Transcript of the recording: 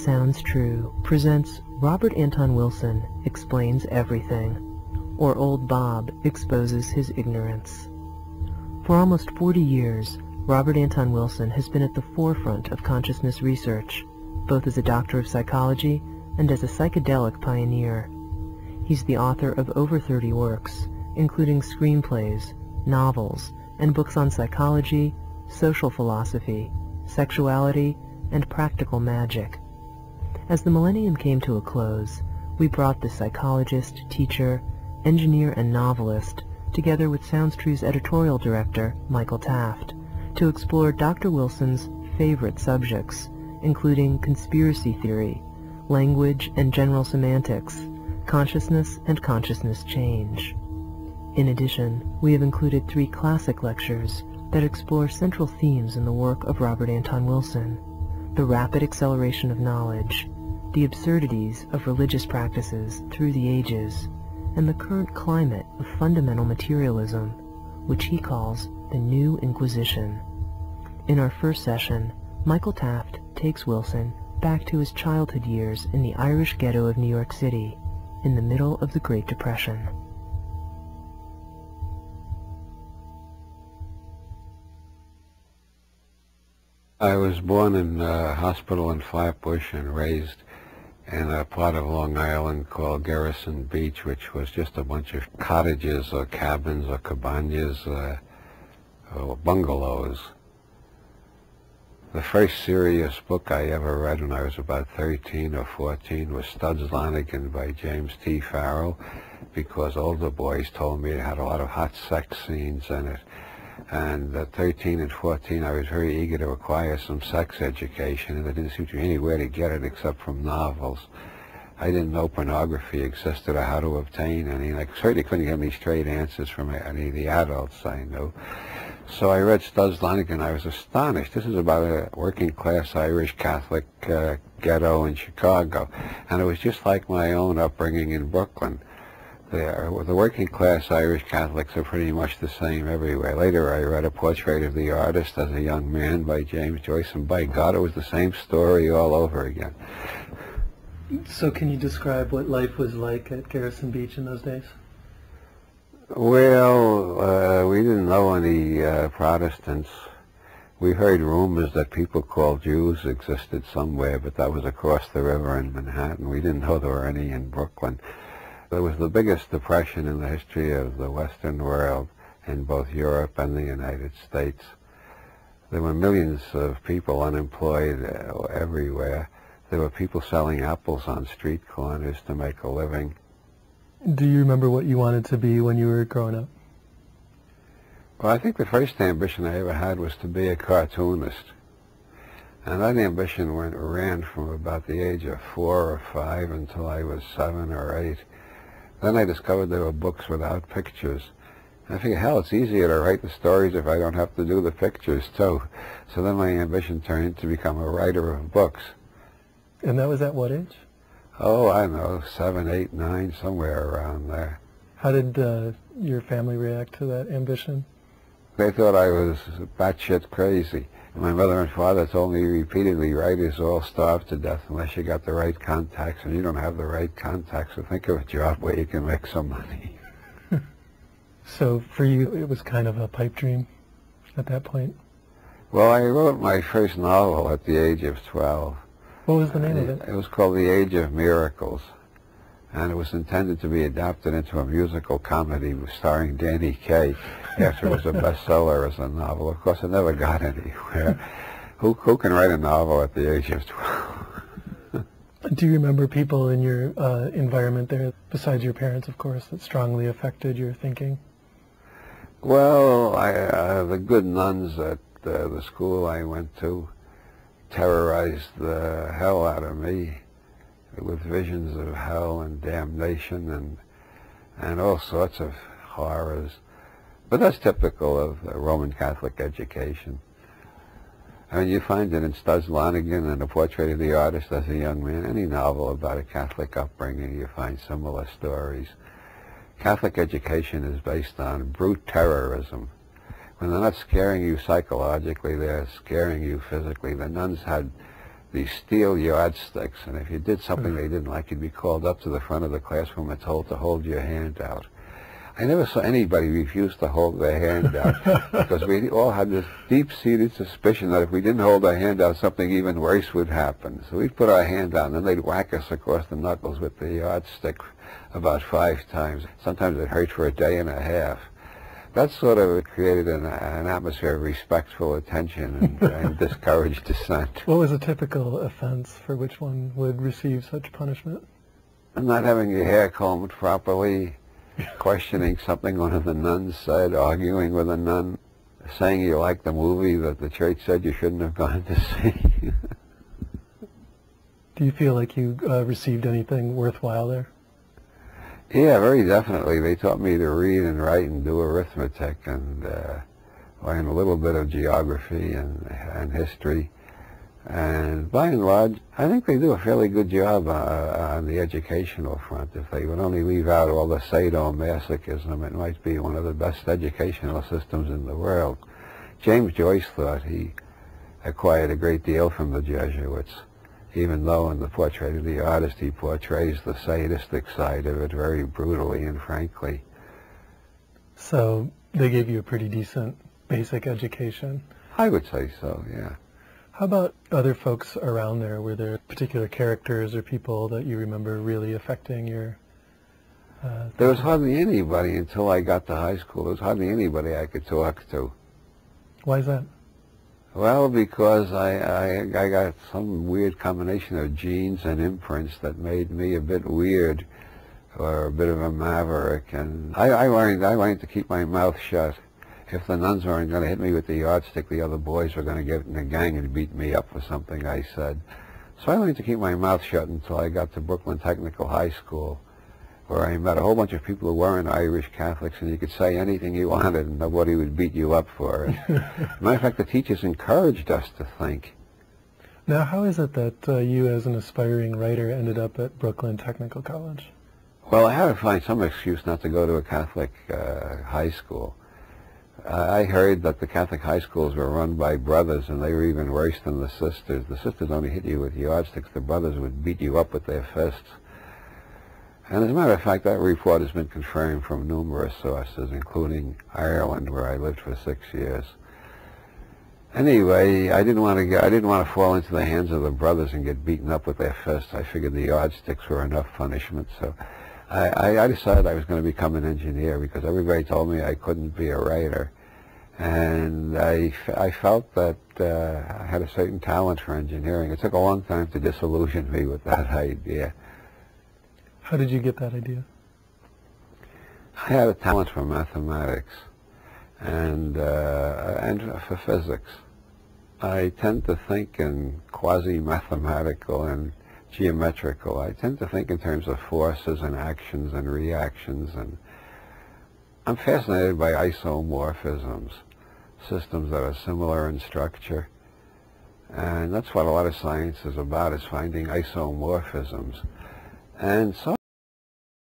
Sounds True presents Robert Anton Wilson Explains Everything, or Old Bob Exposes His Ignorance. For almost 40 years, Robert Anton Wilson has been at the forefront of consciousness research, both as a doctor of psychology and as a psychedelic pioneer. He's the author of over 30 works, including screenplays, novels, and books on psychology, social philosophy, sexuality, and practical magic. As the millennium came to a close, we brought the psychologist, teacher, engineer, and novelist together with Sounds True's editorial director, Michael Taft, to explore Dr. Wilson's favorite subjects, including conspiracy theory, language and general semantics, consciousness and consciousness change. In addition, we have included 3 classic lectures that explore central themes in the work of Robert Anton Wilson: the rapid acceleration of knowledge, the absurdities of religious practices through the ages, and the current climate of fundamental materialism, which he calls the New Inquisition. In our first session, Michael Taft takes Wilson back to his childhood years in the Irish ghetto of New York City, in the middle of the Great Depression. I was born in a hospital in Flatbush and raised in a part of Long Island called Garrison Beach, which was just a bunch of cottages or cabins or cabanas or bungalows. The first serious book I ever read when I was about 13 or 14 was Studs Lanigan by James T. Farrell, because older boys told me it had a lot of hot sex scenes in it. And at 13 and 14, I was very eager to acquire some sex education, and there didn't seem to be anywhere to get it except from novels. I didn't know pornography existed or how to obtain any, and I certainly couldn't get any straight answers from any of the adults I knew. So I read Studs Lanigan. I was astonished. This is about a working-class Irish Catholic ghetto in Chicago, and it was just like my own upbringing in Brooklyn. The working-class Irish Catholics are pretty much the same everywhere. Later I read A Portrait of the Artist as a Young Man by James Joyce, and by God, it was the same story all over again. So can you describe what life was like at Garrison Beach in those days? Well, we didn't know any Protestants. We heard rumors that people called Jews existed somewhere, but that was across the river in Manhattan. We didn't know there were any in Brooklyn. It was the biggest depression in the history of the Western world, in both Europe and the United States. There were millions of people unemployed everywhere. There were people selling apples on street corners to make a living. Do you remember what you wanted to be when you were growing up? Well, I think the first ambition I ever had was to be a cartoonist. And that ambition ran from about the age of 4 or 5 until I was 7 or 8. Then I discovered there were books without pictures. I figured, hell, it's easier to write the stories if I don't have to do the pictures, too. So then my ambition turned to become a writer of books. And that was at what age? Oh, I don't know, 7, 8, 9, somewhere around there. How did your family react to that ambition? They thought I was batshit crazy. My mother and father told me repeatedly, writers all starve to death unless you got the right contacts, and you don't have the right contacts, so think of a job where you can make some money. So for you, it was kind of a pipe dream at that point? Well, I wrote my first novel at the age of 12. What was the name of it? It was called The Age of Miracles, and it was intended to be adapted into a musical comedy starring Danny Kaye after it was a bestseller as a novel. Of course, it never got anywhere. Who can write a novel at the age of 12? Do you remember people in your environment there, besides your parents, of course, that strongly affected your thinking? Well, the good nuns at the school I went to terrorized the hell out of me with visions of hell and damnation and all sorts of horrors. But that's typical of a Roman Catholic education. I mean, you find it in Studs Lanigan and A Portrait of the Artist as a Young Man. Any novel about a Catholic upbringing, you find similar stories. Catholic education is based on brute terrorism. When they're not scaring you psychologically, they're scaring you physically. The nuns had these steel yardsticks, and if you did something they didn't like, you'd be called up to the front of the classroom and told to hold your hand out. I never saw anybody refuse to hold their hand out because we all had this deep-seated suspicion that if we didn't hold our hand out, something even worse would happen. So we'd put our hand out, and then they'd whack us across the knuckles with the yardstick about 5 times. Sometimes it hurt for a day and a half. That sort of created an atmosphere of respectful attention and discouraged dissent. What was a typical offense for which one would receive such punishment? Not having your hair combed properly, questioning something one of the nuns said, arguing with a nun, saying you liked the movie that the church said you shouldn't have gone to see. Do you feel like you received anything worthwhile there? Yeah, very definitely. They taught me to read and write and do arithmetic and learn a little bit of geography and history. And by and large, I think they do a fairly good job on the educational front. If they would only leave out all the sadomasochism, it might be one of the best educational systems in the world. James Joyce thought he acquired a great deal from the Jesuits, even though in the Portrait of the Artist he portrays the sadistic side of it very brutally and frankly. So they gave you a pretty decent basic education? I would say so, yeah. How about other folks around there? Were there particular characters or people that you remember really affecting your... There was hardly anybody until I got to high school. There was hardly anybody I could talk to. Why is that? Well, because I got some weird combination of genes and imprints that made me a bit weird, or a bit of a maverick, and I learned to keep my mouth shut. If the nuns weren't going to hit me with the yardstick, the other boys were going to get in a gang and beat me up for something I said. So I learned to keep my mouth shut until I got to Brooklyn Technical High School, where I met a whole bunch of people who weren't Irish Catholics, and you could say anything you wanted and nobody would beat you up for it. As a matter of fact, the teachers encouraged us to think. Now, how is it that you, as an aspiring writer, ended up at Brooklyn Technical College? Well, I had to find some excuse not to go to a Catholic high school. I heard that the Catholic high schools were run by brothers, and they were even worse than the sisters. The sisters only hit you with yardsticks. The brothers would beat you up with their fists. And as a matter of fact, that report has been confirmed from numerous sources, including Ireland, where I lived for 6 years. Anyway, I didn't want to fall into the hands of the brothers and get beaten up with their fists. I figured the yardsticks were enough punishment, so I decided I was going to become an engineer because everybody told me I couldn't be a writer. And I felt that I had a certain talent for engineering. It took a long time to disillusion me with that idea. How did you get that idea? I had a talent for mathematics and for physics. I tend to think in quasi-mathematical and geometrical. I tend to think in terms of forces and actions and reactions, and I'm fascinated by isomorphisms, systems that are similar in structure, and that's what a lot of science is about, is finding isomorphisms. And so